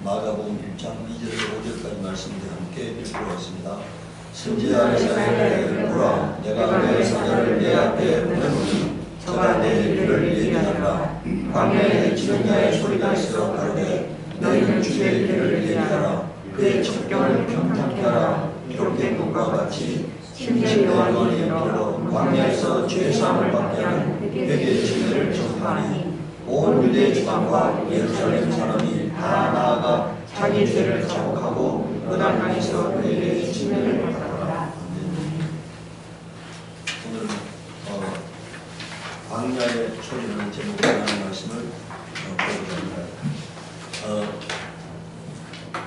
마가복음 1장 2절에서 5절까지 말씀을 함께 읽고 있습니다. 선지자 이사야를 보라, 내가 내 사자를 내 앞에 보내노니 저가 내 일을 얘기하라. 광야에 지는 자의 소리가 있어 가로되 너희는 주의 길을 얘기하라. 그의 첩경을 평탄케 하라. 기록된 것과 같이 심지어 요한이 이르러 광야에서 죄사함을 받게 하는 회개의 진리를 전파하니 온 유대 지방과 예루살렘 사람이 다 나아가 자기 죄를 자복하고 요단강에서 회개의 진리를 받았더라. 오늘 광야의 소리라는 제목으로 하는 말씀을 보고자 합니다.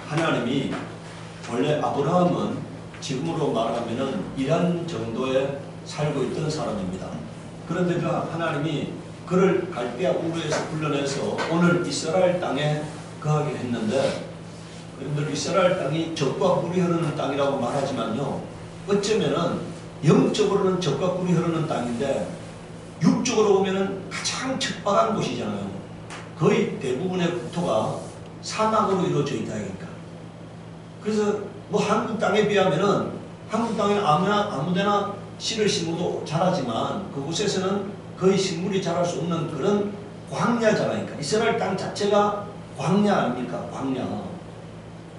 하나님이 원래 아브라함은 지금으로 말하면은 이란 정도에 살고 있던 사람입니다. 그런데 하나님이 그를 갈대아 우르에서 불러내서 오늘 이스라엘 땅에 거하게 했는데, 여러분들 이스라엘 땅이 젖과 꿀이 흐르는 땅이라고 말하지만요, 어쩌면은 영적으로는 젖과 꿀이 흐르는 땅인데 육적으로 보면은 가장 척박한 곳이잖아요. 거의 대부분의 국토가 사막으로 이루어져 있다니까. 그래서 뭐 한국 땅에 비하면은 한국 땅에는 아무데나 씨를 심어도 자라지만 그곳에서는 거의 식물이 자랄 수 없는 그런 광야잖아요. 이스라엘 땅 자체가 광야 아닙니까? 광야.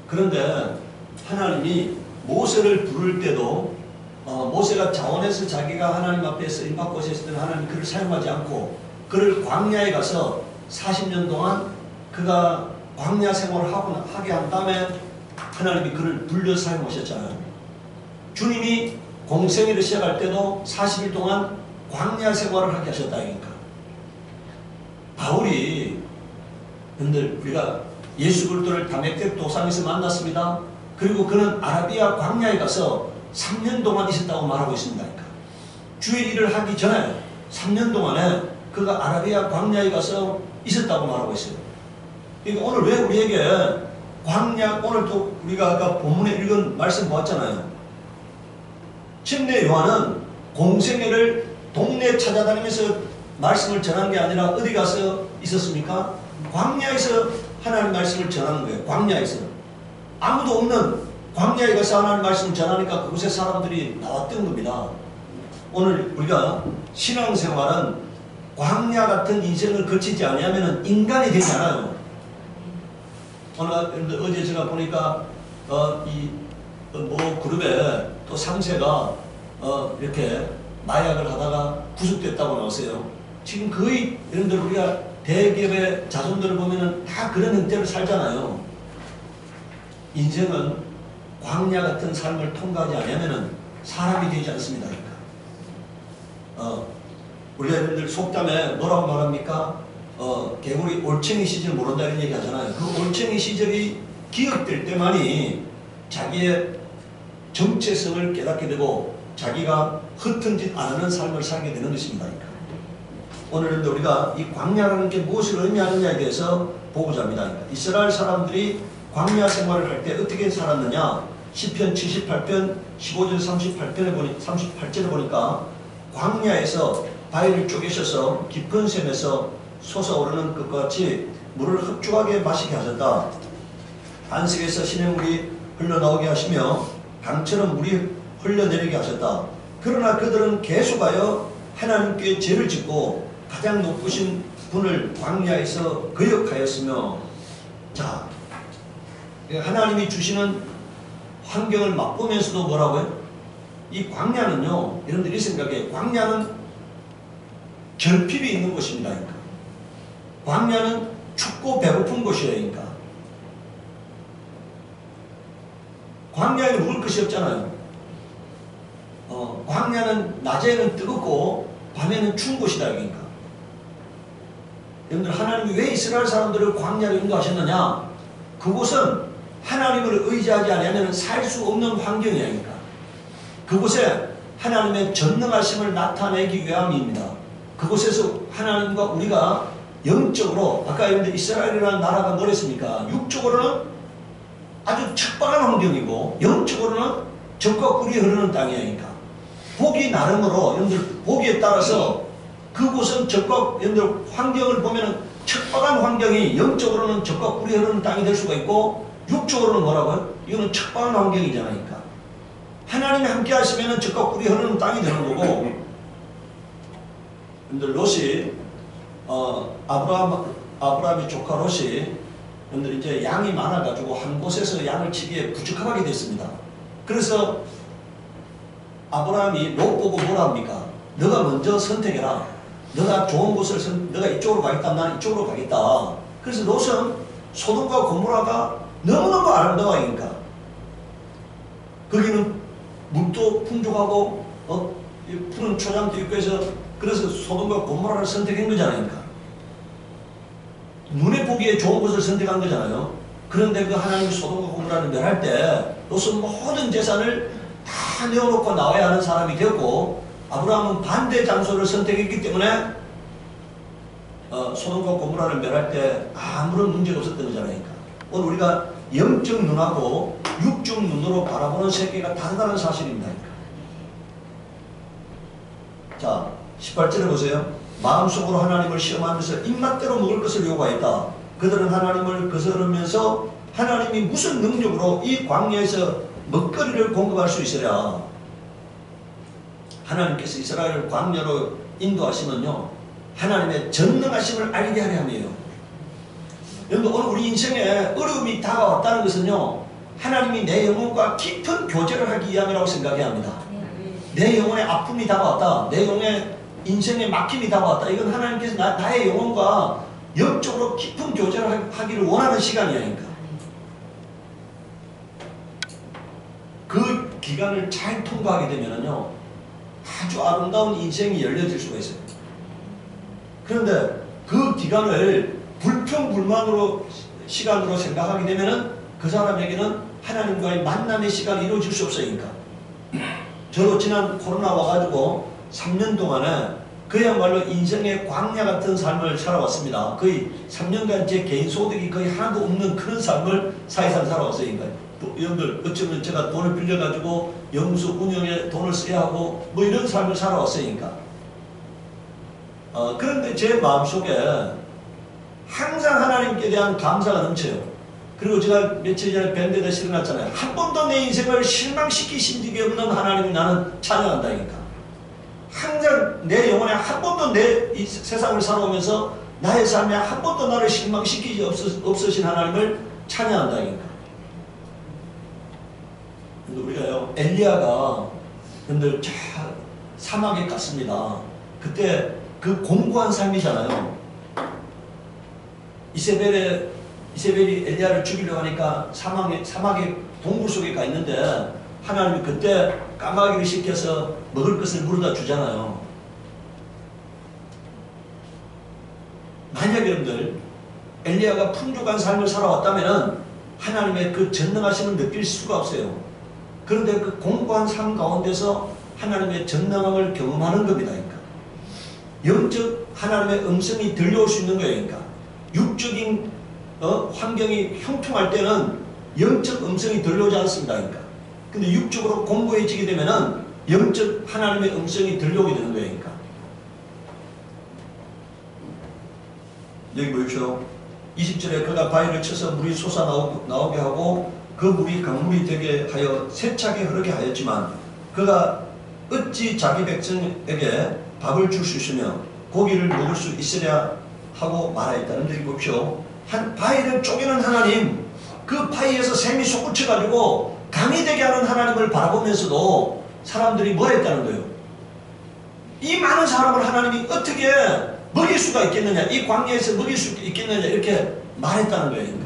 그런데 하나님이 모세를 부를 때도 모세가 자원해서 자기가 하나님 앞에서 임받고 있을 때는 하나님이 그를 사용하지 않고 그를 광야에 가서 40년 동안 그가 광야 생활을 하게 한 다음에 하나님이 그를 불려 사용하셨잖아요. 주님이 공생애를 시작할 때도 40일 동안 광야 생활을 하게 하셨다니까. 바울이 여러분들 우리가 예수 그리스도를 다메섹 도상에서 만났습니다. 그리고 그는 아라비아 광야에 가서 3년 동안 있었다고 말하고 있습니다. 주의 일을 하기 전에 3년 동안에 그가 아라비아 광야에 가서 있었다고 말하고 있어요. 그러니까 오늘 왜 우리에게 광야, 오늘도 우리가 아까 본문에 읽은 말씀 보았잖아요. 침례 요한은 공생애를 동네 찾아다니면서 말씀을 전한 게 아니라 어디 가서 있었습니까? 광야에서 하나님 말씀을 전하는 거예요. 광야에서. 아무도 없는 광야에 가서 하나님 말씀을 전하니까 그곳에 사람들이 나왔던 겁니다. 오늘 우리가 신앙생활은 광야 같은 인생을 거치지 않으면 인간이 되지 않아요. 오늘 어제 제가 보니까 그룹에 또 3세가 이렇게 마약을 하다가 구속됐다고 나왔어요. 지금 거의 여러분들 우리가 대기업의 자손들을 보면은 다 그런 형태를 살잖아요. 인생은 광야 같은 삶을 통과하지 않으면 사람이 되지 않습니다. 우리가 여러분들 속담에 뭐라고 말합니까? 개구리 올챙이 시절 모른다 이런 얘기 하잖아요. 그 올챙이 시절이 기억될 때만이 자기의 정체성을 깨닫게 되고 자기가 흩은 짓 안 하는 삶을 살게 되는 것입니다. 오늘은 우리가 이 광야라는 게 무엇을 의미하느냐에 대해서 보고자 합니다. 이스라엘 사람들이 광야 생활을 할 때 어떻게 살았느냐? 시편 78편 15절 38절에 보니까 광야에서 바위를 쪼개셔서 깊은 샘에서 솟아오르는 것과 같이 물을 흡족하게 마시게 하셨다. 안식에서 시냇물이 흘러나오게 하시며 강처럼 물이 흘러내리게 하셨다. 그러나 그들은 계속하여 하나님께 죄를 짓고 가장 높으신 분을 광야에서 거역하였으며, 자, 하나님이 주시는 환경을 맛보면서도 뭐라고요? 이 광야는요, 여러분들이 생각해, 광야는 결핍이 있는 곳입니다. 광야는 춥고 배고픈 곳이라니까. 광야에 먹을 것이 없잖아요. 광야는 낮에는 뜨겁고 밤에는 추운 곳이다. 그러니까. 여러분들 하나님이 왜 이스라엘 사람들을 광야로 인도하셨느냐? 그곳은 하나님을 의지하지 않으면 살 수 없는 환경이니까. 그곳에 하나님의 전능하심을 나타내기 위함입니다. 그곳에서 하나님과 우리가 영적으로, 아까 여러분들 이스라엘이라는 나라가 뭐랬습니까? 육적으로는 아주 척박한 환경이고 영적으로는 젖과 꿀이 흐르는 땅이니까. 보기 나름으로 여러분들 보기에 따라서 그곳은 적과 여러분들 환경을 보면은 척박한 환경이 영적으로는 적과 꿀이 흐르는 땅이 될 수가 있고 육적으로는 뭐라고요? 이거는 척박한 환경이잖아요. 그러니까. 하나님이 함께 하시면은 적과 꿀이 흐르는 땅이 되는 거고 여러분들 롯이 아브라함의 조카 롯이 여러분들 이제 양이 많아가지고 한 곳에서 양을 치기에 부족하게 됐습니다. 그래서 아브라함이 롯 보고 뭐라 합니까? 너가 먼저 선택해라. 너가 좋은 곳을 너가 이쪽으로 가겠다. 나는 이쪽으로 가겠다. 그래서 롯은 소돔과 고모라가 너무너무 아름다워하니까 거기는 물도 풍족하고 푸른 초장도 있고 해서 그래서 소돔과 고모라를 선택한 거잖아요. 그러니까. 눈에 보기에 좋은 곳을 선택한 거잖아요. 그런데 그 하나님이 소돔과 고모라를 멸할 때 롯은 모든 재산을 다 내어놓고 나와야 하는 사람이 되었고 아브라함은 반대 장소를 선택했기 때문에 소돔과 고모라를 멸할 때 아무런 문제가 없었던 거잖아요. 그러니까. 오늘 우리가 영적 눈하고 육적 눈으로 바라보는 세계가 다르다는 사실입니다. 그러니까. 자, 18절에 보세요. 마음속으로 하나님을 시험하면서 입맛대로 먹을 것을 요구하였다. 그들은 하나님을 거스르면서 하나님이 무슨 능력으로 이 광야에서 먹거리를 공급할 수 있으랴. 하나님께서 이스라엘을 광야로 인도하시면요 하나님의 전능하심을 알게 하려 함이에요. 여러분 오늘 우리 인생에 어려움이 다가왔다는 것은요 하나님이 내 영혼과 깊은 교제를 하기 위함이라고 생각해야 합니다. 내 영혼에 아픔이 다가왔다. 내 영혼에 인생에 막힘이 다가왔다. 이건 하나님께서 나의 영혼과 영적으로 깊은 교제를 하기를 원하는 시간이니까. 그 기간을 잘 통과하게 되면요 아주 아름다운 인생이 열려질 수가 있어요. 그런데 그 기간을 불평불만으로 시간으로 생각하게 되면은 그 사람에게는 하나님과의 만남의 시간이 이루어질 수 없으니까. 저도 지난 코로나 와가지고 3년 동안에 그야말로 인생의 광야 같은 삶을 살아왔습니다. 거의 3년간 제 개인 소득이 거의 하나도 없는 그런 삶을 사회상 살아왔으니까요. 여러분들 어쩌면 제가 돈을 빌려가지고 연구소 운영에 돈을 써야 하고 뭐 이런 삶을 살아왔으니까. 그런데 제 마음속에 항상 하나님께 대한 감사가 넘쳐요. 그리고 제가 며칠 전에 밴드에다 실어놨잖아요. 한 번도 내 인생을 실망시키신 적이 없는 하나님을 나는 찬양한다니까. 항상 내 영혼에 한 번도 내 이 세상을 살아오면서 나의 삶에 한 번도 나를 실망시키지 없으신 하나님을 찬양한다니까. 근데 우리가요, 엘리야가 근데 사막에 갔습니다. 그때 그 공고한 삶이잖아요. 이세벨이 엘리야를 죽이려고 하니까 사막에 동굴 속에 가 있는데 하나님이 그때 까마귀를 시켜서 먹을 것을 물어다 주잖아요. 만약 여러분들 엘리야가 풍족한 삶을 살아왔다면 하나님의 그 전능하심을 느낄 수가 없어요. 그런데 그 공고한 삶 가운데서 하나님의 전능함을 경험하는 겁니다. 그러니까. 영적 하나님의 음성이 들려올 수 있는 거예요. 그러니까. 육적인 환경이 형통할 때는 영적 음성이 들려오지 않습니다. 그러니까. 근데 육적으로 공고해지게 되면은 영적 하나님의 음성이 들려오게 되는 거예요. 그러니까. 여기 보십시오. 20절에 그가 바위를 쳐서 물이 솟아나오게 하고 그 물이 강물이 되게 하여 세차게 흐르게 하였지만 그가 어찌 자기 백성에게 밥을 줄 수 있으며 고기를 먹을 수 있으랴 하고 말하였다는 데 보십시오. 한 바위를 쪼개는 하나님, 그 바위에서 샘이 솟구쳐가지고 강이 되게 하는 하나님을 바라보면서도 사람들이 뭐 했다는 거예요? 이 많은 사람을 하나님이 어떻게 먹일 수가 있겠느냐, 이 광야에서 먹일 수 있겠느냐 이렇게 말했다는 거예요.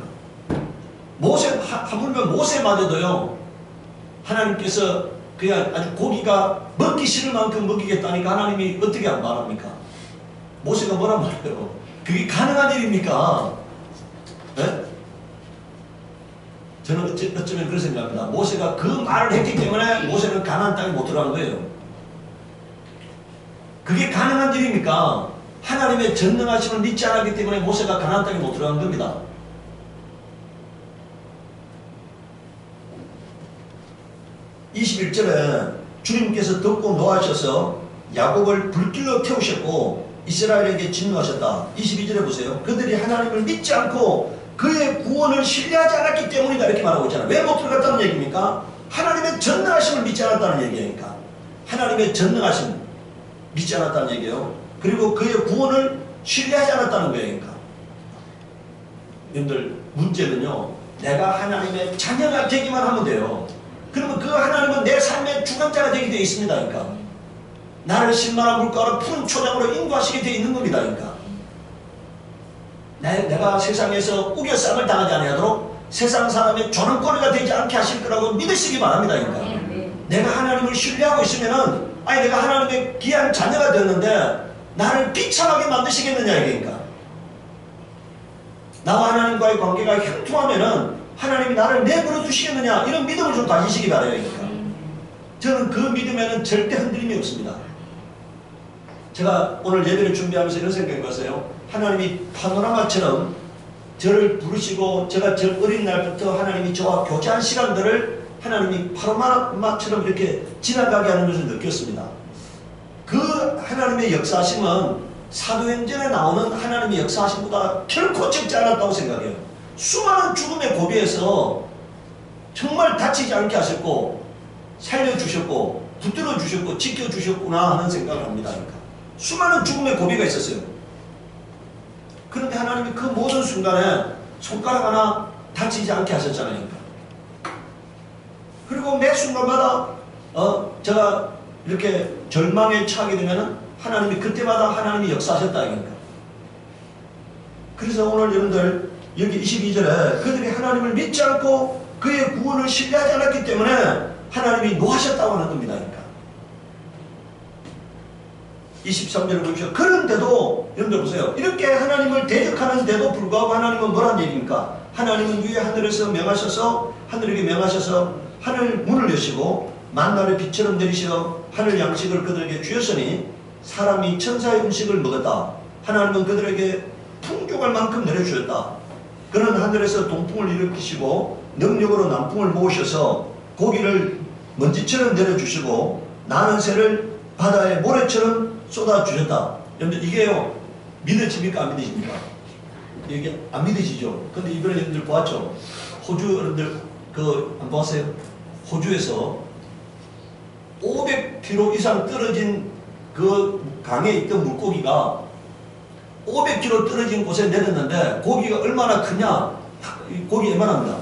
하물며 모세마저도요 하나님께서 그냥 아주 고기가 먹기 싫을 만큼 먹이겠다니까 하나님이 어떻게 말합니까? 모세가 뭐란 말이에요? 그게 가능한 일입니까? 네? 저는 어쩌면 그런 생각합니다. 모세가 그 말을 했기 때문에 모세는 가나안 땅에 못 들어간 거예요. 그게 가능한 일입니까? 하나님의 전능하심을 믿지 않았기 때문에 모세가 가나안 땅에 못 들어간 겁니다. 21절에 주님께서 덥고 노하셔서 야곱을 불길로 태우셨고 이스라엘에게 진노하셨다. 22절에 보세요. 그들이 하나님을 믿지 않고 그의 구원을 신뢰하지 않았기 때문이다. 이렇게 말하고 있잖아요. 왜 못 들어갔다는 얘기입니까? 하나님의 전능하심을 믿지 않았다는 얘기니까. 하나님의 전능하심 믿지 않았다는 얘기예요. 그리고 그의 구원을 신뢰하지 않았다는 거니까. 여러분들 문제는요, 내가 하나님의 자녀가 되기만 하면 돼요. 그러면 그 하나님은 내 삶의 주관자가 되게 되어 있습니다. 그러니까 나를 신만한 물가로 푸른 초장으로 인도하시게 되어 있는 겁니다. 그러니까 내가 세상에서 우겨쌈을 당하지 아니하도록 세상 사람의 조롱거리가 되지 않게 하실 거라고 믿으시기 바랍니다. 그러니까 내가 하나님을 신뢰하고 있으면은, 아니 내가 하나님의 귀한 자녀가 되었는데 나를 비참하게 만드시겠느냐 이게니까. 나와 하나님과의 관계가 형통하면은 하나님이 나를 내버려 두시겠느냐, 이런 믿음을 좀 가지시기 바라요. 그러니까 저는 그 믿음에는 절대 흔들림이 없습니다. 제가 오늘 예배를 준비하면서 이런 생각이 들었어요. 하나님이 파노라마처럼 저를 부르시고 제가 저 어린 날부터 하나님이 저와 교제한 시간들을 하나님이 파노라마처럼 이렇게 지나가게 하는 것을 느꼈습니다. 그 하나님의 역사하심은 사도행전에 나오는 하나님의 역사하심보다 결코 적지 않았다고 생각해요. 수많은 죽음의 고비에서 정말 다치지 않게 하셨고 살려주셨고 붙들어 주셨고 지켜주셨구나 하는 생각을 합니다. 그러니까 수많은 죽음의 고비가 있었어요. 그런데 하나님이 그 모든 순간에 손가락 하나 다치지 않게 하셨잖아요. 그러니까. 그리고 매 순간마다 제가 이렇게 절망에 처하게 되면은 하나님이 그때마다 하나님이 역사하셨다. 그러니까. 그래서 오늘 여러분들 여기 22절에 그들이 하나님을 믿지 않고 그의 구원을 신뢰하지 않았기 때문에 하나님이 노하셨다고 하는 겁니다. 그러니까. 23절을 보십시오. 그런데도 여러분들 보세요. 이렇게 하나님을 대적하는데도 불구하고 하나님은 뭐란 얘기입니까? 하나님은 위에 하늘에서 명하셔서 하늘에게 명하셔서 하늘 문을 여시고 만나를 빛처럼 내리시어 하늘 양식을 그들에게 주셨으니 사람이 천사의 음식을 먹었다. 하나님은 그들에게 풍족할 만큼 내려주셨다. 그는 하늘에서 동풍을 일으키시고 능력으로 남풍을 모으셔서 고기를 먼지처럼 내려주시고 나는 새를 바다의 모래처럼 쏟아주셨다. 여러분들 이게요, 믿어집니까? 안 믿어집니까? 이게 안 믿어지죠? 근데 이번에 여러분들 보았죠? 호주 여러분들 안 보았어요? 호주에서 500km 이상 떨어진 그 강에 있던 물고기가 500km 떨어진 곳에 내렸는데 고기가 얼마나 크냐? 고기 얼마나입니다.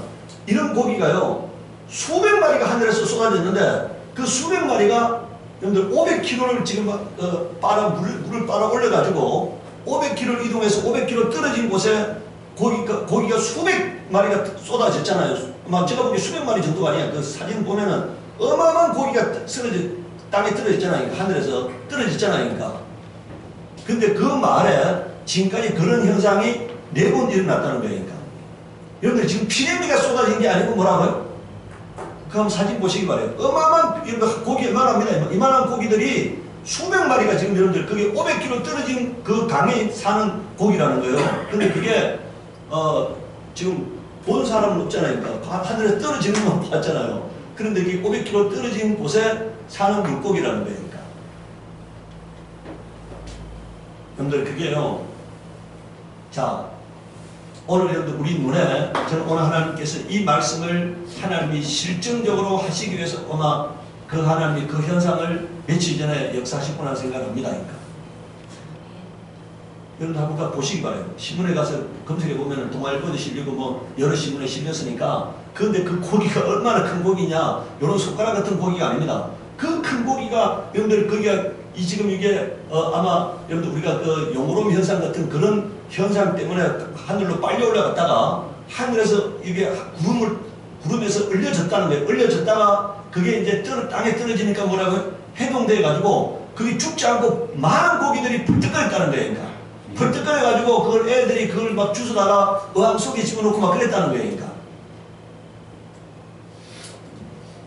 이런 고기가요, 수백 마리가 하늘에서 쏟아졌는데 그 수백 마리가 여러분들 500km를 지금 물을 빨아 올려가지고 500km를 이동해서 500km 떨어진 곳에 고기가 수백 마리가 쏟아졌잖아요. 아마 제가 보기에 수백 마리 정도가 아니야. 그 사진 보면은 어마어마한 고기가 땅에 떨어졌잖아요. 하늘에서 떨어졌잖아요. 그러니까. 근데 그 말에 지금까지 그런 현상이 4번 일어났다는 거예요. 그러니까. 여러분들 지금 피레미가 쏟아진 게 아니고 뭐라고요? 그럼 사진 보시기 바래요. 어마어마한 고기 얼마나입니다. 이만한 고기들이 수백 마리가 지금 여러분들 그게 500km 떨어진 그 강에 사는 고기라는 거예요. 근데 그게 지금 본 사람은 없잖아요. 그러니까 하늘에서 떨어지는 건 봤잖아요. 그런데 이게 500km 떨어진 곳에 사는 물고기라는 거예요. 그러니까. 여러분들 그게요. 자, 오늘 여러분들 우리 눈에 저는 오늘 하나님께서 이 말씀을 하나님이 실증적으로 하시기 위해서 아마 그 하나님이 그 현상을 며칠 전에 역사하셨구나 생각을 합니다. 그러니까. 여러분 한번 보시기 바래요. 신문에 가서 검색해 보면은 동아일보도 실리고 뭐 여러 신문에 실렸으니까. 그런데 그 고기가 얼마나 큰 고기냐? 이런 손가락 같은 고기가 아닙니다. 그 큰 고기가 여러분들 거기가 지금 이게 아마 여러분들 우리가 그 용오름 현상 같은 그런 현상 때문에 하늘로 빨리 올라갔다가 하늘에서 이게 구름에서 얼려졌다는 거예요. 얼려졌다가 그게 이제 땅에 떨어지니까 뭐라고요? 해동돼 가지고 그게 죽지 않고 많은 고기들이 벌떡거렸다는 거예요. 그러니까. 벌떡거려 가지고 그걸 애들이 그걸 막 주워다가 어항 속에 집어넣고 막 그랬다는 거예요. 그러니까.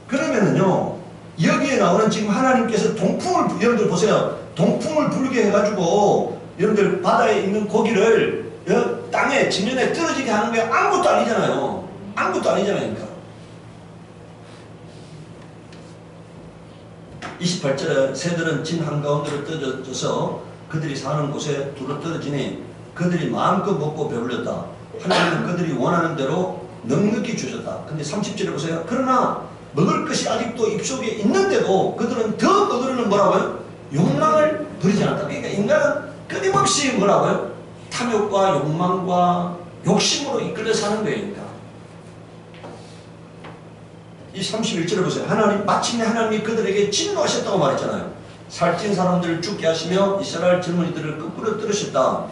그러면은요, 여기에 나오는 지금 하나님께서 동풍을, 여러분들 보세요. 동풍을 불게 해가지고 여러분들 바다에 있는 고기를 땅에 지면에 떨어지게 하는 게 아무것도 아니잖아요. 아무것도 아니잖아요. 그러니까. 28절에 새들은 진 한가운데로 떨어져서 그들이 사는 곳에 두루떨어지니 그들이 마음껏 먹고 배불렸다. 하나님은 그들이 원하는 대로 넉넉히 주셨다. 근데 30절에 보세요. 그러나 먹을 것이 아직도 입속에 있는데도 그들은 더 먹으려는 뭐라고요? 욕망을 버리지 않았다. 그러니까 인간은 끊임없이 뭐라고요? 탐욕과 욕망과 욕심으로 이끌려 사는 거예요. 그러니까. 이 31절을 보세요. 마침내 하나님이 그들에게 진노하셨다고 말했잖아요. 살찐 사람들을 죽게 하시며 이스라엘 젊은이들을 거꾸로 떨으셨다.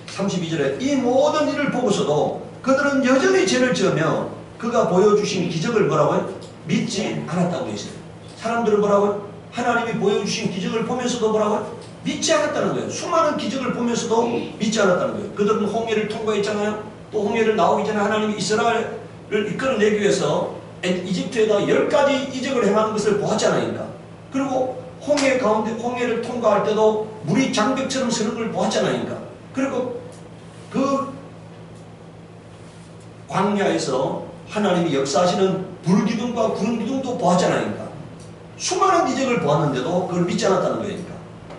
32절에 이 모든 일을 보고서도 그들은 여전히 죄를 지으며 그가 보여주신 기적을 뭐라고요? 믿지 않았다고 했어요. 사람들은 뭐라고요? 하나님이 보여주신 기적을 보면서도 뭐라고요? 믿지 않았다는 거예요. 수많은 기적을 보면서도 믿지 않았다는 거예요. 그들은 홍해를 통과했잖아요. 또 홍해를 나오기 전에 하나님이 이스라엘을 이끌어내기 위해서 이집트에다 10가지 이적을 행하는 것을 보았잖아요. 그리고 홍해 가운데 홍해를 통과할 때도 물이 장벽처럼 서는 걸 보았잖아요. 그리고 그 광야에서 하나님이 역사하시는 불기둥과 구름기둥도 보았잖아요. 수많은 이적을 보았는데도 그걸 믿지 않았다는 거예요.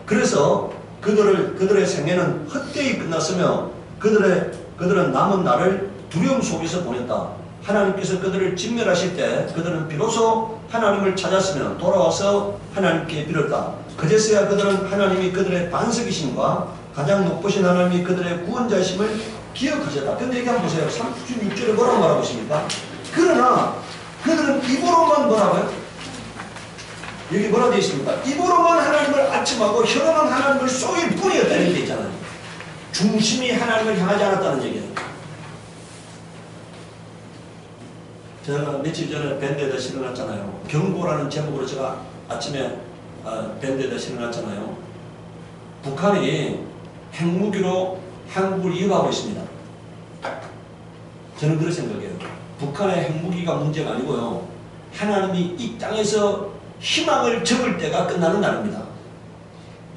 그래서 그들의 생애는 헛되이 끝났으며 그들은 남은 날을 두려움 속에서 보냈다. 하나님께서 그들을 진멸하실 때 그들은 비로소 하나님을 찾았으며 돌아와서 하나님께 빌었다. 그제서야 그들은 하나님이 그들의 반석이심과 가장 높으신 하나님이 그들의 구원자이심을 기억하셨다. 근데 이게 한번 보세요. 36절에 뭐라고 말하고 있습니까? 그러나 그들은 입으로만 뭐라고요? 여기 뭐라 되어 있습니까? 입으로만 하나님을 아첨하고 혀로만 하나님을 쏘일 뿐이었다 이렇게 되어 있잖아요. 중심이 하나님을 향하지 않았다는 얘기예요. 제가 며칠 전에 밴드에다 실어놨잖아요. 경고라는 제목으로 제가 아침에 밴드에다 실어놨잖아요. 북한이 핵무기로 한국을 위협하고 있습니다. 저는 그렇게 생각해요. 북한의 핵무기가 문제가 아니고요. 하나님이 이 땅에서 희망을 적을 때가 끝나는 날입니다.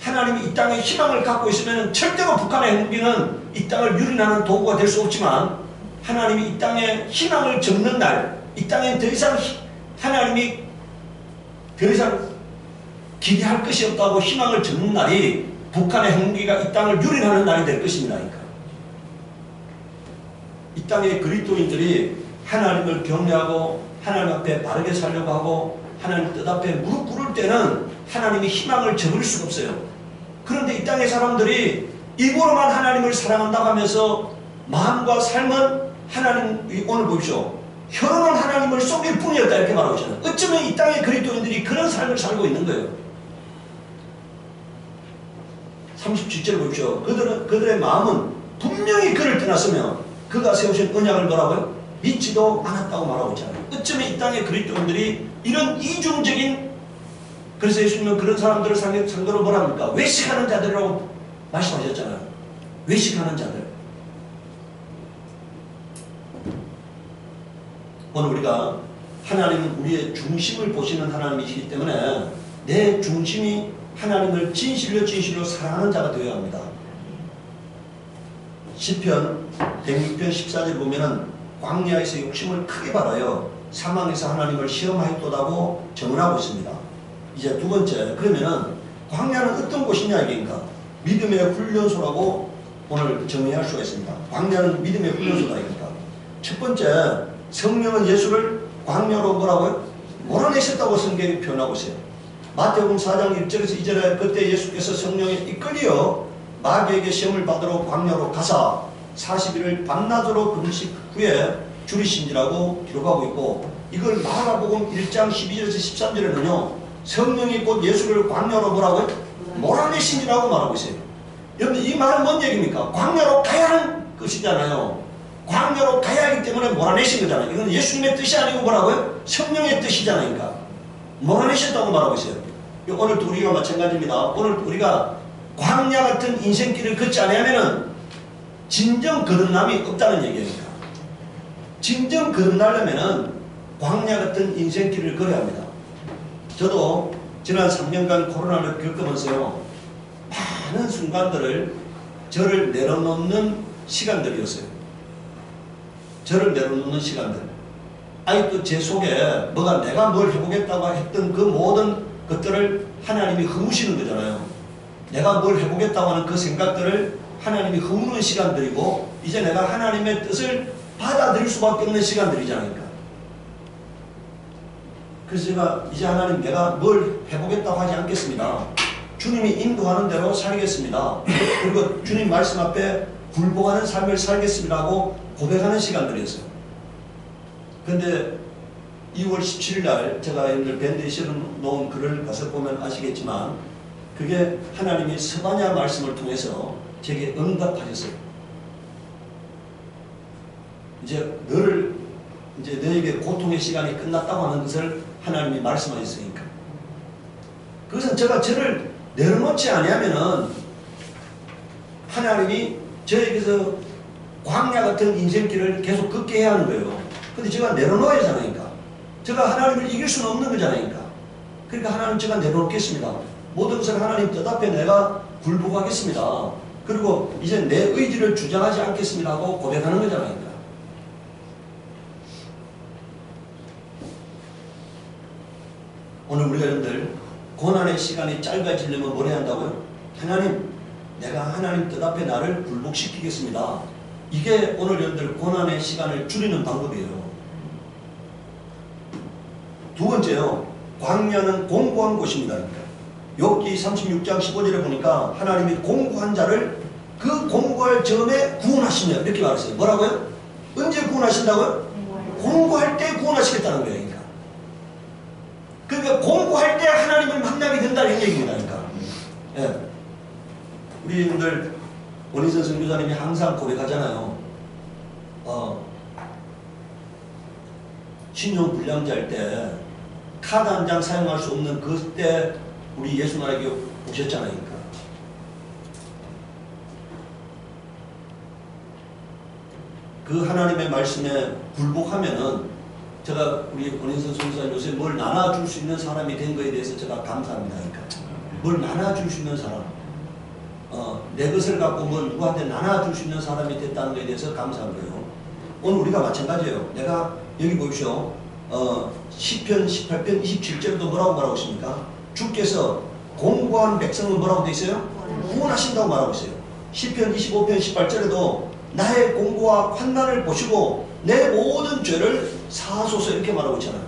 하나님이 이 땅에 희망을 갖고 있으면 절대로 북한의 핵무기는 이 땅을 유린하는 도구가 될 수 없지만 하나님이 이 땅에 희망을 적는 날, 이 땅에 더 이상 하나님이 더 이상 기대할 것이 없다고 희망을 적는 날이 북한의 핵무기가 이 땅을 유린하는 날이 될 것입니다. 그러니까. 이 땅의 그리스도인들이 하나님을 경외하고 하나님 앞에 바르게 살려고 하고 하나님 뜻 앞에 무릎 꿇을 때는 하나님이 희망을 적을 수가 없어요. 그런데 이 땅의 사람들이 입으로만 하나님을 사랑한다고 하면서 마음과 삶은 하나님, 오늘 보십시오. 혀로는 하나님을 속일 뿐이었다 이렇게 말하고 있잖아요. 어쩌면 이 땅의 그리스도인들이 그런 삶을 살고 있는 거예요. 37절 보십시오. 그들의 마음은 분명히 그를 떠났으며 그가 세우신 언약을 뭐라고요? 믿지도 않았다고 말하고 있잖아요. 어쩌면 이 땅의 그리스도인들이 이런 이중적인, 그래서 예수님은 그런 사람들을 상대로 뭐랍니까? 외식하는 자들이라고 말씀하셨잖아요. 외식하는 자들. 오늘 우리가 하나님은 우리의 중심을 보시는 하나님이시기 때문에 내 중심이 하나님을 진실로 사랑하는 자가 되어야 합니다. 시편 106편 14절 보면은 광야에서 욕심을 크게 발하여 사망에서 하나님을 시험하였도다고 정언하고 있습니다. 이제 두 번째, 그러면은 광야는 어떤 곳이냐 이게니까 믿음의 훈련소라고 오늘 정의할 수가 있습니다. 광야는 믿음의 훈련소다 이니까. 첫 번째, 성령은 예수를 광야로 뭐라고요? 몰아내셨다고 성경이 표현하고 있어요. 마태복음 4장 1절에서 2절에 그때 예수께서 성령에 이끌려 마귀에게 시험을 받으러 광야로 가사 40일을 밤낮으로 금식 후에 줄이신지라고 기록하고 있고, 이걸 마가복음 1장 12절에서 13절에는요 성령이 곧 예수를 광야로 뭐라고요? 몰아내신지라고 말하고 있어요. 여러분 이 말은 뭔 얘기입니까? 광야로 가야 하는 것이잖아요. 광야로 가야 하기 때문에 몰아내신 거잖아요. 이건 예수님의 뜻이 아니고 뭐라고요? 성령의 뜻이잖아요. 그러니까 몰아내셨다고 말하고 있어요. 오늘도 우리가 마찬가지입니다. 오늘 우리가 광야 같은 인생길을 걷지 않으면은 진정 거듭남이 없다는 얘기입니다. 진정 거듭나려면은 광야 같은 인생길을 걸어야 합니다. 저도 지난 3년간 코로나를 겪으면서요 많은 순간들을 저를 내려놓는 시간들이었어요. 저를 내려놓는 시간들. 아직도 제 속에 뭐가 내가 뭘 해보겠다고 했던 그 모든 것들을 하나님이 허무시는 거잖아요. 내가 뭘 해보겠다고 하는 그 생각들을 하나님이 허무는 시간들이고 이제 내가 하나님의 뜻을 받아들일 수밖에 없는 시간들이잖아요. 그래서 제가 이제 하나님 내가 뭘 해보겠다고 하지 않겠습니다. 주님이 인도하는 대로 살겠습니다. 그리고 주님 말씀 앞에 굴복하는 삶을 살겠습니다 하고 고백하는 시간들이었어요. 근데 2월 17일 날 제가 여러분들 밴드에 실어놓은 글을 가서 보면 아시겠지만 그게 하나님이 스바냐 말씀을 통해서 제게 응답하셨어요. 이제 너에게 고통의 시간이 끝났다고 하는 것을 하나님이 말씀하셨으니까. 그것은 제가 저를 내려놓지 아니하면은 하나님이 저에게서 광야 같은 인생길을 계속 걷게 해야 하는 거예요. 근데 제가 내려놓아야 하잖아요. 제가 하나님을 이길 수는 없는 거잖아요. 그러니까 하나님 제가 내려놓겠습니다. 모든 것을 하나님 뜻 앞에 내가 굴복하겠습니다. 그리고 이제 내 의지를 주장하지 않겠습니다 하고 고백하는 거잖아요. 오늘 우리가 여러분들 고난의 시간이 짧아지려면 뭘 해야 한다고요? 하나님, 내가 하나님 뜻 앞에 나를 굴복시키겠습니다. 이게 오늘 여러분들 고난의 시간을 줄이는 방법이에요. 두 번째요. 광야는 공고한 곳입니다. 욥기 36장 15절에 보니까 하나님이 공고한 자를 그 공고할 점에 구원하시며 이렇게 말했어요. 뭐라고요? 언제 구원하신다고요? 공고할 때 구원하시겠다는 거예요. 그러니까 공고할 때 하나님을 만나게 된다는 얘기입니다. 예. 우리 분들 원희선 선교사님이 항상 고백하잖아요. 신용불량자일 때 카드 한 장 사용할 수 없는 그때 우리 예수 나라에게 오셨잖아요. 그 하나님의 말씀에 굴복하면은 제가 우리 원인선 선교사님 요새 뭘 나눠줄 수 있는 사람이 된 거에 대해서 제가 감사합니다. 뭘 나눠줄 수 있는 사람, 내 것을 갖고 뭘 누구한테 나눠줄 수 있는 사람이 됐다는 거에 대해서 감사한 거예요. 오늘 우리가 마찬가지예요. 내가 여기 보십시오. 시편 18편 27절도 뭐라고 말하고 있습니까? 주께서 공고한 백성은 뭐라고 되어 있어요? 구원하신다고 말하고 있어요. 시편 25편 18절에도 나의 공고와 환난을 보시고 내 모든 죄를 사하소서 이렇게 말하고 있잖아요.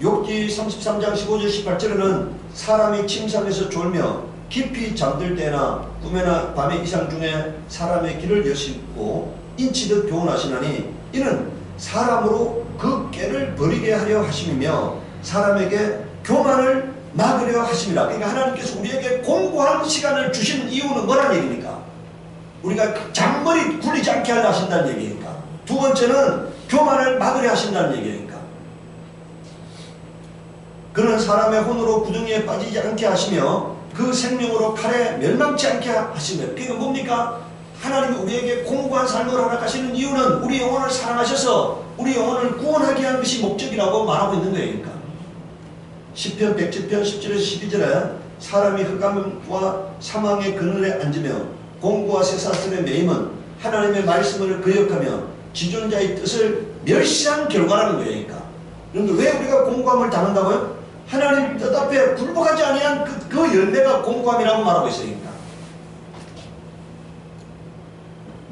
욥기 33장 15절 18절에는 사람이 침상에서 졸며 깊이 잠들 때나 꿈에나 밤의 이상 중에 사람의 길을 여시고 인치듯 교훈하시나니 이는 사람으로 그 깨를 버리게 하려 하심이며 사람에게 교만을 막으려 하심이라. 그러니까 하나님께서 우리에게 공고한 시간을 주신 이유는 뭐란 얘기입니까? 우리가 잔머리 굴리지 않게 하려 하신다는 얘기니까. 두 번째는 교만을 막으려 하신다는 얘기니까. 그는 사람의 혼으로 구덩이에 빠지지 않게 하시며 그 생명으로 칼에 멸망치 않게 하시며. 그게 뭡니까? 하나님이 우리에게 공고한 삶을 허락하시는 이유는 우리 영혼을 사랑하셔서 우리 영혼을 구원하게 하는 것이 목적이라고 말하고 있는 거예요. 그러니까. 시편 110편 10절에서 12절에 사람이 흑암과 사망의 그늘에 앉으며 공고와 쇠사슬에 매임은 하나님의 말씀을 거역하며 지존자의 뜻을 멸시한 결과라는 거예요. 그러니까. 그런데 왜 우리가 공고함을 당한다고요? 하나님 뜻 앞에 굴복하지 아니한 그 열매가 공고함이라고 말하고 있어요. 그러니까.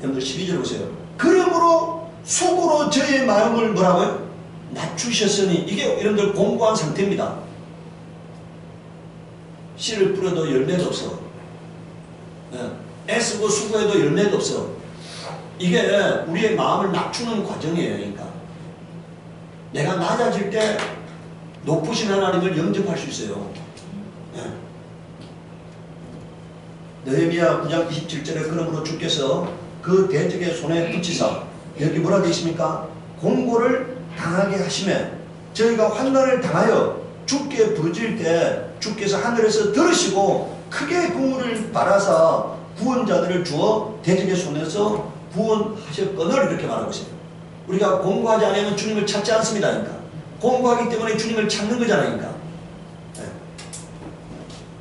여러분들 12절 보세요. 그러므로 속으로 저의 마음을 뭐라고요? 낮추셨으니 이게 여러분들 공고한 상태입니다. 씨를 뿌려도 열매가 없어. 애쓰고 수고해도 열매가 없어. 이게 우리의 마음을 낮추는 과정이에요. 그러니까 내가 낮아질 때 높으신 하나님을 영접할 수 있어요. 느헤미야 9장 27절에 그러므로 주께서 그 대적의 손에 붙이사 여기 뭐라 되어 있습니까? 공고를 당하게 하심에 저희가 환난을 당하여 주께 부르짖을 때 주께서 하늘에서 들으시고 크게 국물을 발하사 구원자들을 주어 대적의 손에서 구원하셨거늘 이렇게 말하고 있어요. 우리가 공고하지 않으면 주님을 찾지 않습니다. 그러니까. 공고하기 때문에 주님을 찾는 거잖아요. 그러니까.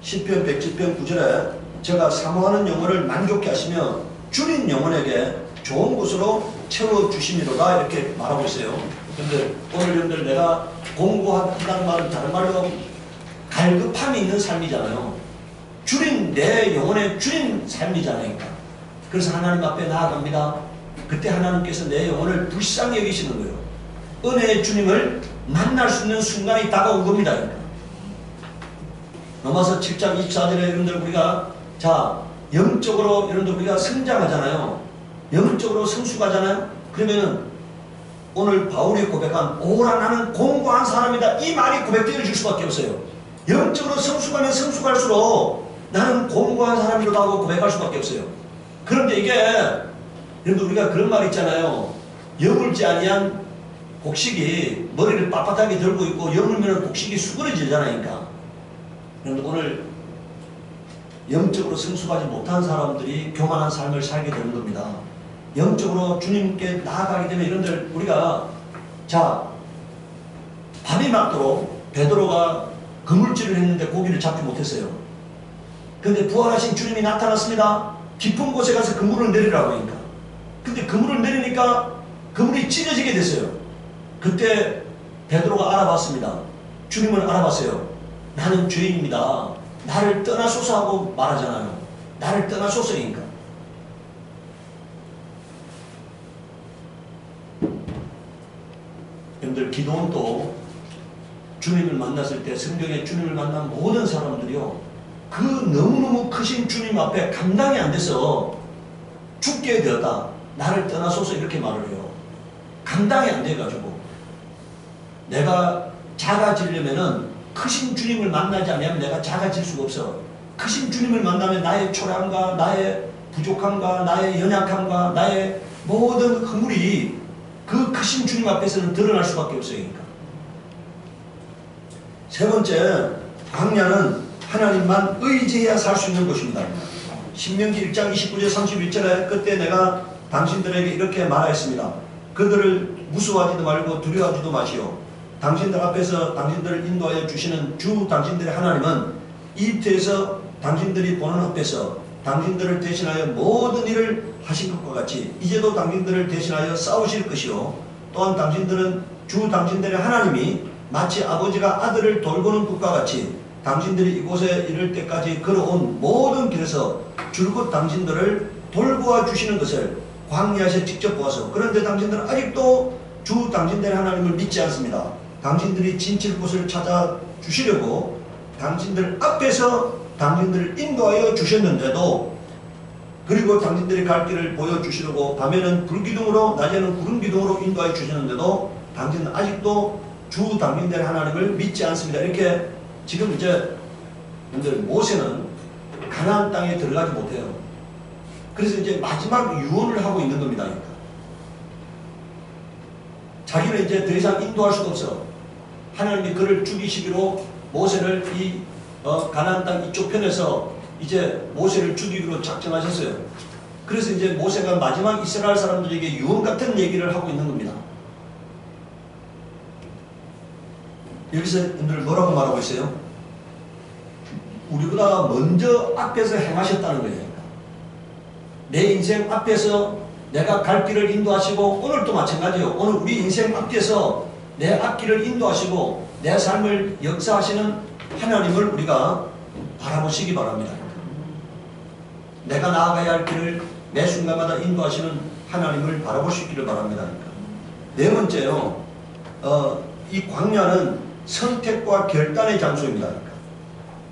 시편 110편 9절에 제가 사모하는 영혼을 만족케 하시며 줄인 영혼에게 좋은 곳으로 채워주심이로다 이렇게 말하고 있어요. 근데 오늘 여러분들 내가 공고한다는 말은 다른 말로 갈급함이 있는 삶이잖아요. 주님, 내 영혼의 주님 삶이잖아요. 그래서 하나님 앞에 나아갑니다. 그때 하나님께서 내 영혼을 불쌍히 여기시는 거예요. 은혜의 주님을 만날 수 있는 순간이 다가온 겁니다. 로마서 7장 24절에 여러분들 우리가 자 영적으로 여러분들 우리가 성장하잖아요. 영적으로 성숙하잖아요. 그러면은 오늘 바울이 고백한 오라 나는 공고한 사람이다, 이 말이 고백되어 줄 수밖에 없어요. 영적으로 성숙하면 성숙할수록 나는 공고한 사람이라고 고백할 수밖에 없어요. 그런데 이게 여러분들 우리가 그런 말 있잖아요. 여물지 아니한 곡식이 머리를 빳빳하게 들고 있고 여물면 곡식이 수그러지잖아요. 그러니까 여러분들 오늘 영적으로 성숙하지 못한 사람들이 교만한 삶을 살게 되는 겁니다. 영적으로 주님께 나아가게 되면 여러분들 우리가 자 밤이 맞도록 베드로가 그물질을 했는데 고기를 잡지 못했어요. 근데 부활하신 주님이 나타났습니다. 깊은 곳에 가서 그물을 내리라고 하니까. 근데 그물을 내리니까 그물이 찢어지게 됐어요. 그때 베드로가 알아봤습니다. 주님을 알아봤어요. 나는 죄인입니다. 나를 떠나소서 하고 말하잖아요. 나를 떠나소서니까. 여러분들 기도원도 주님을 만났을 때 성경에 주님을 만난 모든 사람들이요 그 너무너무 크신 주님 앞에 감당이 안 돼서 죽게 되었다. 나를 떠나소서 이렇게 말을 해요. 감당이 안 돼가지고 내가 작아지려면은 크신 주님을 만나지 않으면 내가 작아질 수가 없어. 크신 주님을 만나면 나의 초라함과 나의 부족함과 나의 연약함과 나의 모든 허물이 그 크신 주님 앞에서는 드러날 수밖에 없어요. 그러니까. 세 번째, 광야는 하나님만 의지해야 살 수 있는 곳입니다. 신명기 1장 29절 31절에 그때 내가 당신들에게 이렇게 말하였습니다. 그들을 무서워하지도 말고 두려워하지도 마시오. 당신들 앞에서 당신들을 인도하여 주시는 주 당신들의 하나님은 이집트에서 당신들이 보는 앞에서 당신들을 대신하여 모든 일을 하신 것과 같이 이제도 당신들을 대신하여 싸우실 것이요 또한 당신들은 주 당신들의 하나님이 마치 아버지가 아들을 돌보는 것과 같이 당신들이 이곳에 이를 때까지 걸어온 모든 길에서 줄곧 당신들을 돌보아 주시는 것을 광야에서 직접 보아서 그런데 당신들은 아직도 주 당신들의 하나님을 믿지 않습니다. 당신들이 진칠 곳을 찾아 주시려고 당신들 앞에서 당신들을 인도하여 주셨는데도 그리고 당신들이 갈 길을 보여주시려고 밤에는 불기둥으로 낮에는 구름기둥으로 인도하여 주셨는데도 당신은 아직도 주 당신들의 하나님을 믿지 않습니다. 이렇게 지금 이제 모세는 가나안 땅에 들어가지 못해요. 그래서 이제 마지막 유언을 하고 있는 겁니다. 그러니까. 자기는 이제 더 이상 인도할 수가 없어. 하나님이 그를 죽이시기로 모세를 이 가나안 땅 이쪽 편에서 이제 모세를 죽이기로 작정하셨어요. 그래서 이제 모세가 마지막 이스라엘 사람들에게 유언 같은 얘기를 하고 있는 겁니다. 여기서 여러분들 뭐라고 말하고 있어요? 우리보다 먼저 앞에서 행하셨다는 거예요. 내 인생 앞에서 내가 갈 길을 인도하시고 오늘도 마찬가지예요. 오늘 우리 인생 앞에서 내 앞길을 인도하시고 내 삶을 역사하시는 하나님을 우리가 바라보시기 바랍니다. 내가 나아가야 할 길을 매 순간마다 인도하시는 하나님을 바라보시기를 바랍니다. 네 번째요. 이 광야는 선택과 결단의 장소입니다.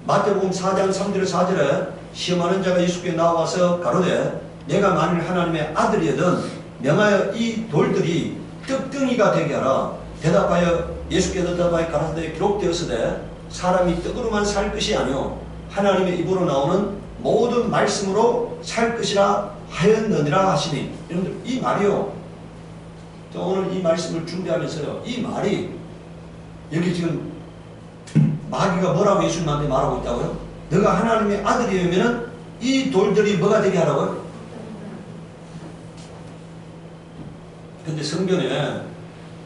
마태복음 4장 3절 4절에 시험하는 자가 예수께 나와서 가로되 내가 만일 하나님의 아들이거든 명하여 이 돌들이 떡덩이가 되게 하라. 대답하여 예수께서 대답하여 가라사대 기록되었으되 사람이 떡으로만 살 것이 아니오 하나님의 입으로 나오는 모든 말씀으로 살 것이라 하였느니라 하시니. 여러분들 이 말이요. 저 오늘 이 말씀을 준비하면서요. 이 말이 여기 지금 마귀가 뭐라고 예수님한테 말하고 있다고요? 너가 하나님의 아들이면 이 돌들이 뭐가 되게 하라고요? 근데 성경에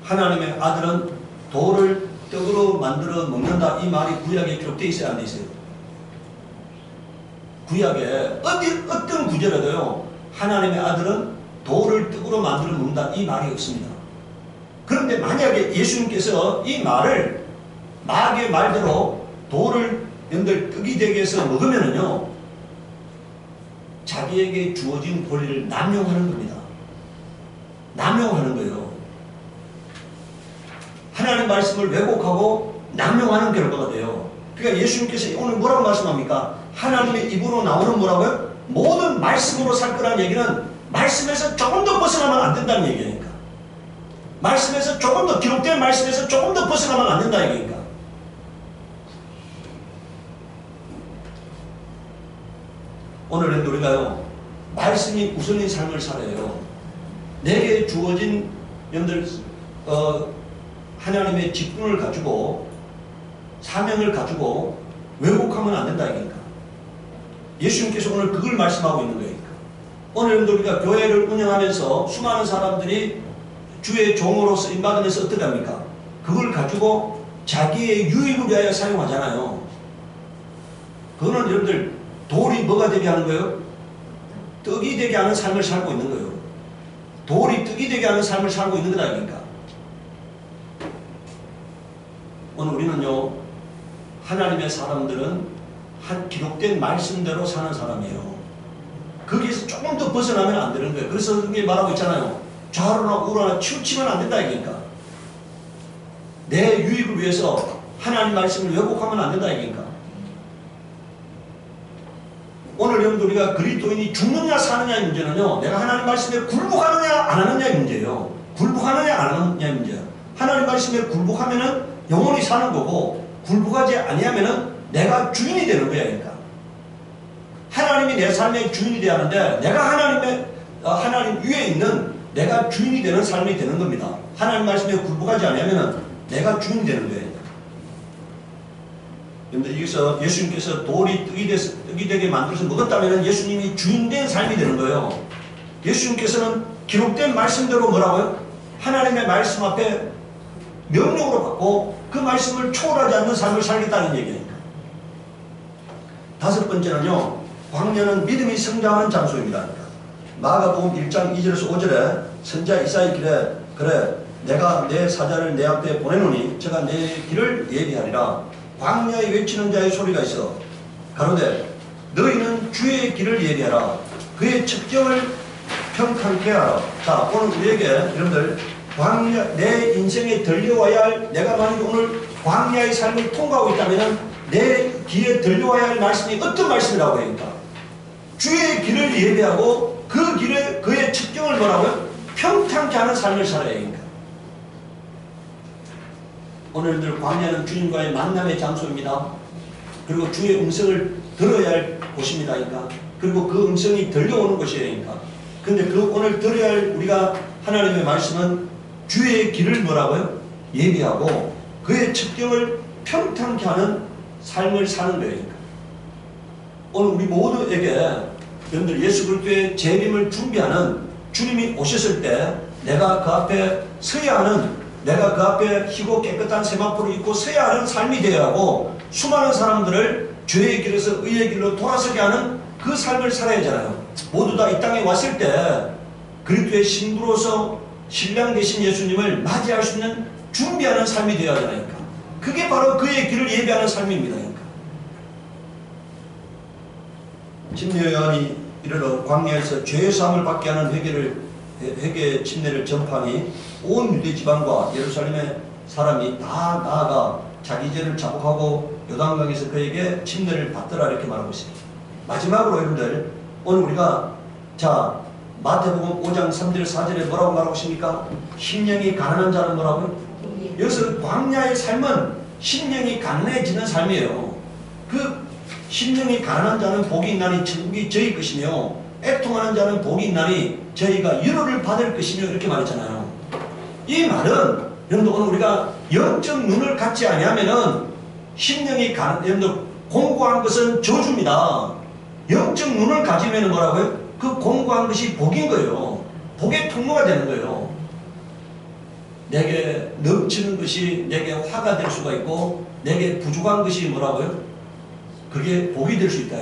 하나님의 아들은 돌을 떡으로 만들어 먹는다 이 말이 구약에 기록되어 있어야 안 돼 있어요? 구약에 어떤 구절에도요 하나님의 아들은 돌을 떡으로 만들어 먹는다 이 말이 없습니다. 그런데 만약에 예수님께서 이 말을 마귀의 말대로 돌을 여러분들 떡이 되게 해서 먹으면은요, 자기에게 주어진 권리를 남용하는 겁니다. 남용하는 거예요. 하나님의 말씀을 왜곡하고 남용하는 결과가 돼요. 그러니까 예수님께서 오늘 뭐라고 말씀합니까? 하나님의 입으로 나오는 뭐라고요? 모든 말씀으로 살 거라는 얘기는 말씀에서 조금 더 벗어나면 안 된다는 얘기니까. 말씀에서 조금 더, 기록된 말씀에서 조금 더 벗어나면 안 된다는 얘기니까. 오늘은 우리가요, 말씀이 우선인 삶을 살아요. 내게 주어진 여러분들 하나님의 직분을 가지고 사명을 가지고 왜곡하면 안 된다 이니까. 예수님께서 오늘 그걸 말씀하고 있는 거니까. 오늘 여러분들 우리가 교회를 운영하면서 수많은 사람들이 주의 종으로 쓰임받으면서 어떻게 합니까? 그걸 가지고 자기의 유익을 위하여 사용하잖아요. 그거는 여러분들 돌이 뭐가 되게 하는 거예요? 떡이 되게 하는 삶을 살고 있는 거예요. 돌이 떡이 되게 하는 삶을 살고 있는 거다 아닙니까? 오늘 우리는요, 하나님의 사람들은 한 기록된 말씀대로 사는 사람이에요. 거기에서 조금 더 벗어나면 안 되는 거예요. 그래서 그게 말하고 있잖아요. 좌로나 우로나 치우치면 안 된다 이니까. 내 유익을 위해서 하나님 말씀을 왜곡하면 안 된다 이니까. 오늘 여러분들 우리가 그리스도인이 죽느냐 사느냐의 문제는요, 내가 하나님 말씀에 굴복하느냐 안 하느냐의 문제예요. 굴복하느냐 안 하느냐의 문제예요. 하나님 말씀에 굴복하면은 영원히 사는 거고, 굴복하지 아니하면은 내가 주인이 되는 거야. 그러니까 하나님이 내 삶의 주인이 되야 하는데, 내가 하나님 위에 있는 내가 주인이 되는 삶이 되는 겁니다. 하나님 말씀에 굴복하지 아니하면은 내가 주인이 되는 거예요. 그런데 여기서 예수님께서 돌이 떡이 되게 만들어서 먹었다면 예수님이 주인된 삶이 되는 거예요. 예수님께서는 기록된 말씀대로 뭐라고요? 하나님의 말씀 앞에 명령으로 받고 그 말씀을 초월하지 않는 삶을 살겠다는 얘기니까. 다섯 번째는요, 광야는 믿음이 성장하는 장소입니다. 마가복음 1장 2절에서 5절에 선지자 이사야 길에 그래 내가 내 사자를 내 앞에 보내노니 저가 내 길을 예비하리라. 광야에 외치는 자의 소리가 있어 가로되 너희는 주의 길을 예비하라. 그의 첩경을 평탄케 하라. 자, 오늘 우리에게 여러분들 광야, 내 인생에 들려와야 할, 내가 만약 오늘 광야의 삶을 통과하고 있다면 내 귀에 들려와야 할 말씀이 어떤 말씀이라고 합니까? 주의 길을 예배하고 그 길에 그의 첩경을 뭐라고요? 평탄케 하는 삶을 살아야 합니까? 오늘들 광야는 주님과의 만남의 장소입니다. 그리고 주의 음성을 들어야 할 곳입니다. 그리고 그 음성이 들려오는 곳이니까. 근데 그 오늘 들어야 할 우리가 하나님의 말씀은 주의 길을 뭐라고요? 예비하고 그의 첩경을 평탄케 하는 삶을 사는 거예요. 오늘 우리 모두에게 여러분들 예수 그리스도의 재림을 준비하는 주님이 오셨을 때 내가 그 앞에 서야 하는, 내가 그 앞에 희고 깨끗한 세마포를 입고 서야 하는 삶이 되어야 하고, 수많은 사람들을 죄의 길에서 의의 길로 돌아서게 하는 그 삶을 살아야 하잖아요. 모두 다 이 땅에 왔을 때 그리스도의 신부로서 신랑 되신 예수님을 맞이할 수 있는 준비하는 삶이 되어야 하잖아요. 그게 바로 그의 길을 예배하는 삶입니다. 침례 요한이 이르러 광야에서 죄의 사함을 받게 하는 회개의 침례를 전파하니 온 유대 지방과 예루살렘의 사람이 다 나아가 자기 죄를 자복하고 요단강에서 그에게 침례를 받더라 이렇게 말하고 있습니다. 마지막으로 여러분들 오늘 우리가 자 마태복음 5장 3절 4절에 뭐라고 말하고 있습니까? 심령이 가난한 자는 뭐라고요? 여기서 광야의 삶은 심령이 가난해지는 삶이에요. 그 심령이 가난한 자는 복이 있나니 천국이 저희 것이며 애통하는 자는 복이 있나니 저희가 위로를 받을 것이며 이렇게 말했잖아요. 이 말은 여러분들 오늘 우리가 영적 눈을 갖지 아니하면은 심령이 여러분들 공고한 것은 저주입니다. 영적 눈을 가지면 뭐라고요? 그 공고한 것이 복인 거예요. 복의 통로가 되는 거예요. 내게 넘치는 것이 내게 화가 될 수가 있고 내게 부족한 것이 뭐라고요? 그게 복이 될 수 있다.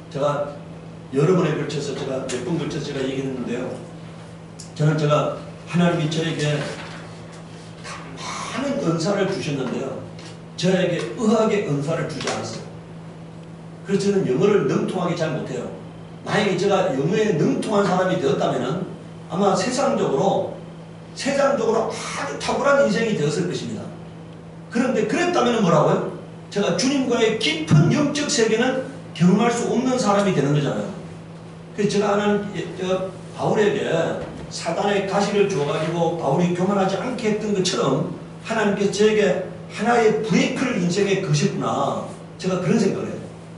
제가 여러 번에 걸쳐서 제가 몇 번 걸쳐서 제가 얘기했는데요. 제가 하나님이 저에게 많은 은사를 주셨는데요. 저에게 의학의 은사를 주지 않았어요. 그래서 저는 영어를 능통하게 잘 못해요. 만약에 제가 영어에 능통한 사람이 되었다면 아마 세상적으로 아주 탁월한 인생이 되었을 것입니다. 그런데 그랬다면 뭐라고요? 제가 주님과의 깊은 영적 세계는 경험할 수 없는 사람이 되는 거잖아요. 그래서 제가 하는 바울에게 사단의 가시를 주어가지고 바울이 교만하지 않게 했던 것처럼 하나님께서 저에게 하나의 브레이크를 인생에 거셨구나. 제가 그런 생각을 해요.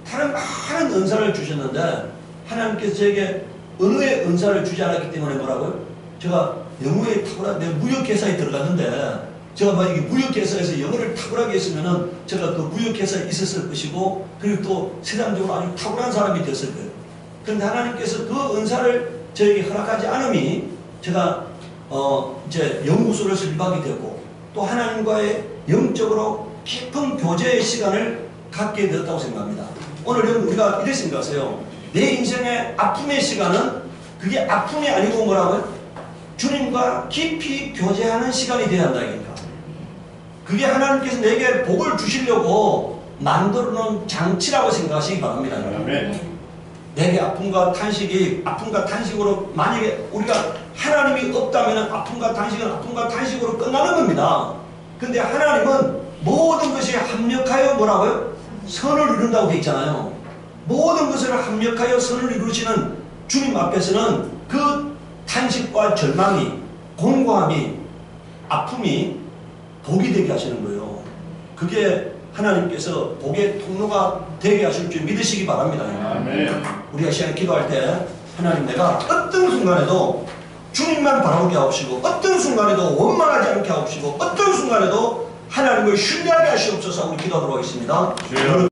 다른 많은 은사를 주셨는데 하나님께서 저에게 언어의 은사를 주지 않았기 때문에 뭐라고요? 제가 영어에 탁월한 내 무역회사에 들어갔는데 제가 만약에 무역회사에서 영어를 탁월하게 했으면은 제가 그 무역회사에 있었을 것이고 그리고 또 세상적으로 아주 탁월한 사람이 됐을 거예요. 그런데 하나님께서 그 은사를 저에게 허락하지 않음이 제가 이제 연구소를 설립하게 되었고 또 하나님과의 영적으로 깊은 교제의 시간을 갖게 되었다고 생각합니다. 오늘 여러분 우리가 이렇게 생각하세요. 내 인생의 아픔의 시간은 그게 아픔이 아니고 뭐라고요? 주님과 깊이 교제하는 시간이 되어야 한다니까. 그게 하나님께서 내게 복을 주시려고 만들어 놓은 장치라고 생각하시기 바랍니다. 내게 아픔과 탄식으로 만약에 우리가 하나님이 없다면 아픔과 탄식으로 끝나는 겁니다. 근데 하나님은 모든 것이 합력하여 뭐라고요? 선을 이룬다고 되어 있잖아요. 모든 것을 합력하여 선을 이루시는 주님 앞에서는 그 탄식과 절망이, 공고함이, 아픔이 복이 되게 하시는 거예요. 그게 하나님께서 복의 통로가 되게 하실 줄 믿으시기 바랍니다. 아멘. 우리가 시간에 기도할 때 하나님 내가 어떤 순간에도 주님만 바라보게 하옵시고 어떤 순간에도 원망하지 않게 하옵시고 어떤 순간에도 하나님을 신뢰하게 하시옵소서. 우리 기도하도록 하겠습니다.